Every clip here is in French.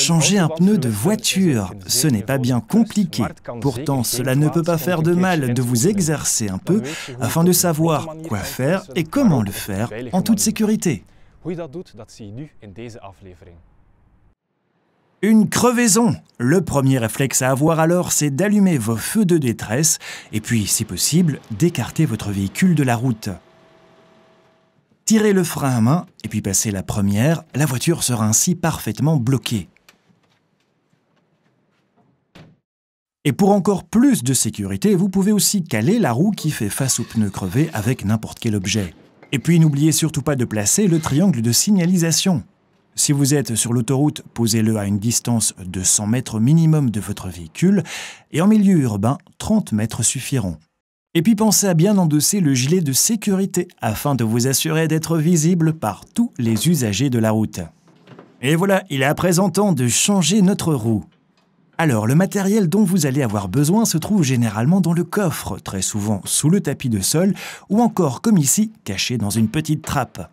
Changer un pneu de voiture, ce n'est pas bien compliqué. Pourtant, cela ne peut pas faire de mal de vous exercer un peu afin de savoir quoi faire et comment le faire en toute sécurité. Une crevaison! Le premier réflexe à avoir alors, c'est d'allumer vos feux de détresse et puis, si possible, d'écarter votre véhicule de la route. Tirez le frein à main et puis passez la première, la voiture sera ainsi parfaitement bloquée. Et pour encore plus de sécurité, vous pouvez aussi caler la roue qui fait face au pneu crevé avec n'importe quel objet. Et puis n'oubliez surtout pas de placer le triangle de signalisation. Si vous êtes sur l'autoroute, posez-le à une distance de 100 mètres minimum de votre véhicule et en milieu urbain, 30 mètres suffiront. Et puis pensez à bien endosser le gilet de sécurité afin de vous assurer d'être visible par tous les usagers de la route. Et voilà, il est à présent temps de changer notre roue. Alors, le matériel dont vous allez avoir besoin se trouve généralement dans le coffre, très souvent sous le tapis de sol, ou encore, comme ici, caché dans une petite trappe.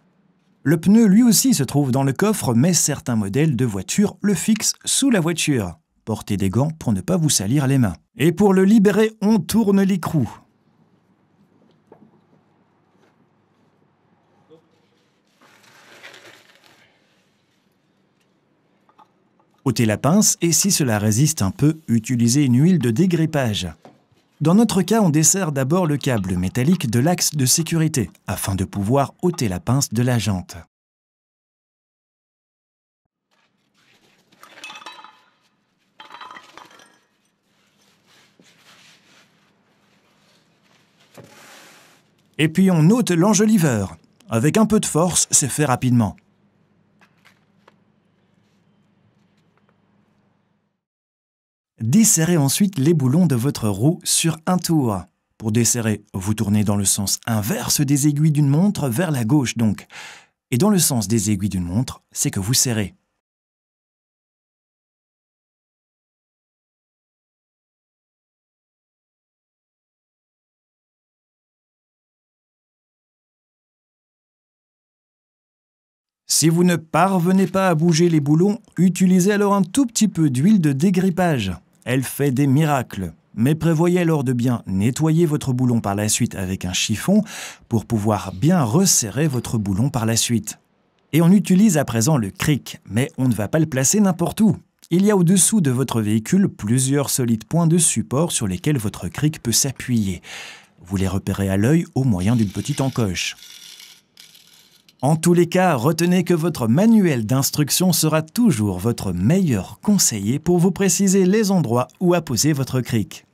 Le pneu, lui aussi, se trouve dans le coffre, mais certains modèles de voitures le fixent sous la voiture. Portez des gants pour ne pas vous salir les mains. Et pour le libérer, on tourne l'écrou. Ôtez la pince et si cela résiste un peu, utilisez une huile de dégrippage. Dans notre cas, on dessert d'abord le câble métallique de l'axe de sécurité afin de pouvoir ôter la pince de la jante. Et puis on ôte l'enjoliveur. Avec un peu de force, c'est fait rapidement. Desserrez ensuite les boulons de votre roue sur un tour. Pour desserrer, vous tournez dans le sens inverse des aiguilles d'une montre, vers la gauche donc. Et dans le sens des aiguilles d'une montre, c'est que vous serrez. Si vous ne parvenez pas à bouger les boulons, utilisez alors un tout petit peu d'huile de dégrippage. Elle fait des miracles. Mais prévoyez alors de bien nettoyer votre boulon par la suite avec un chiffon pour pouvoir bien resserrer votre boulon par la suite. Et on utilise à présent le cric, mais on ne va pas le placer n'importe où. Il y a au-dessous de votre véhicule plusieurs solides points de support sur lesquels votre cric peut s'appuyer. Vous les repérez à l'œil au moyen d'une petite encoche. En tous les cas, retenez que votre manuel d'instruction sera toujours votre meilleur conseiller pour vous préciser les endroits où apposer votre cric.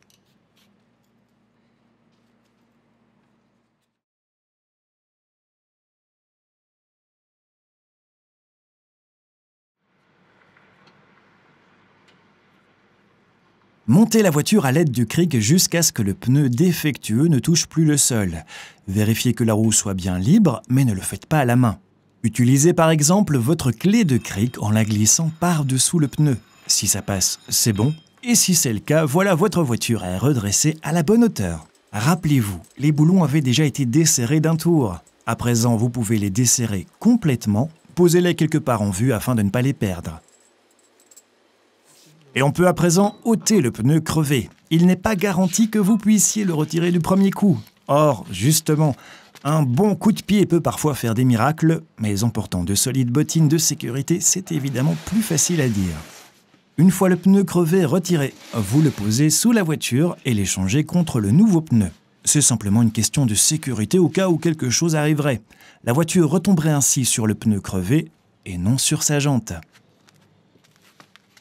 Montez la voiture à l'aide du cric jusqu'à ce que le pneu défectueux ne touche plus le sol. Vérifiez que la roue soit bien libre, mais ne le faites pas à la main. Utilisez par exemple votre clé de cric en la glissant par-dessous le pneu. Si ça passe, c'est bon. Et si c'est le cas, voilà votre voiture est redressée à la bonne hauteur. Rappelez-vous, les boulons avaient déjà été desserrés d'un tour. À présent, vous pouvez les desserrer complètement. Posez-les quelque part en vue afin de ne pas les perdre. Et on peut à présent ôter le pneu crevé. Il n'est pas garanti que vous puissiez le retirer du premier coup. Or, justement, un bon coup de pied peut parfois faire des miracles, mais en portant de solides bottines de sécurité, c'est évidemment plus facile à dire. Une fois le pneu crevé retiré, vous le posez sous la voiture et l'échangez contre le nouveau pneu. C'est simplement une question de sécurité au cas où quelque chose arriverait. La voiture retomberait ainsi sur le pneu crevé et non sur sa jante.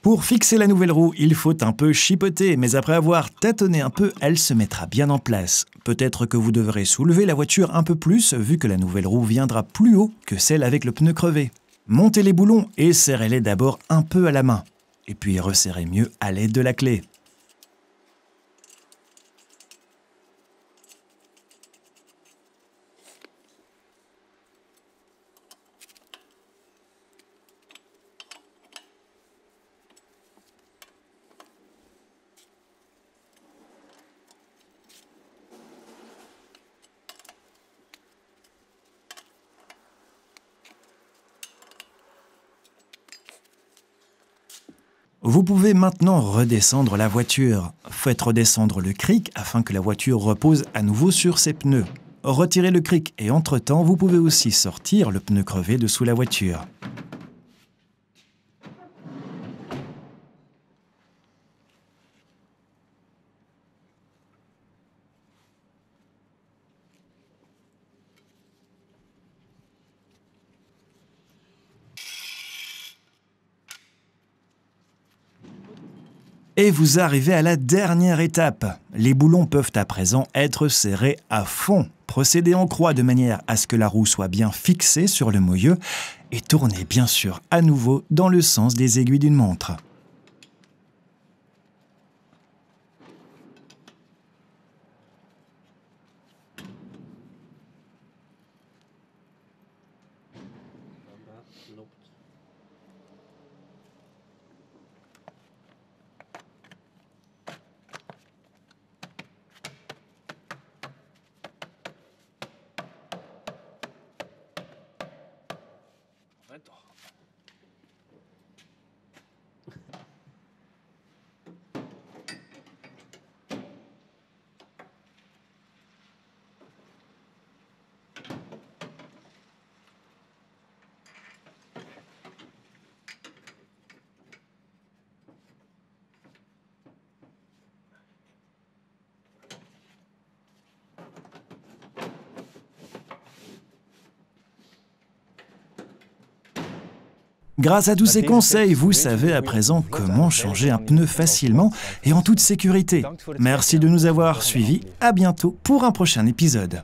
Pour fixer la nouvelle roue, il faut un peu chipoter, mais après avoir tâtonné un peu, elle se mettra bien en place. Peut-être que vous devrez soulever la voiture un peu plus, vu que la nouvelle roue viendra plus haut que celle avec le pneu crevé. Montez les boulons et serrez-les d'abord un peu à la main, et puis resserrez mieux à l'aide de la clé. Vous pouvez maintenant redescendre la voiture. Faites redescendre le cric afin que la voiture repose à nouveau sur ses pneus. Retirez le cric et entre-temps, vous pouvez aussi sortir le pneu crevé de sous la voiture. Et vous arrivez à la dernière étape. Les boulons peuvent à présent être serrés à fond. Procédez en croix de manière à ce que la roue soit bien fixée sur le moyeu et tournez bien sûr à nouveau dans le sens des aiguilles d'une montre. Grâce à tous ces conseils, vous savez à présent comment changer un pneu facilement et en toute sécurité. Merci de nous avoir suivis. À bientôt pour un prochain épisode.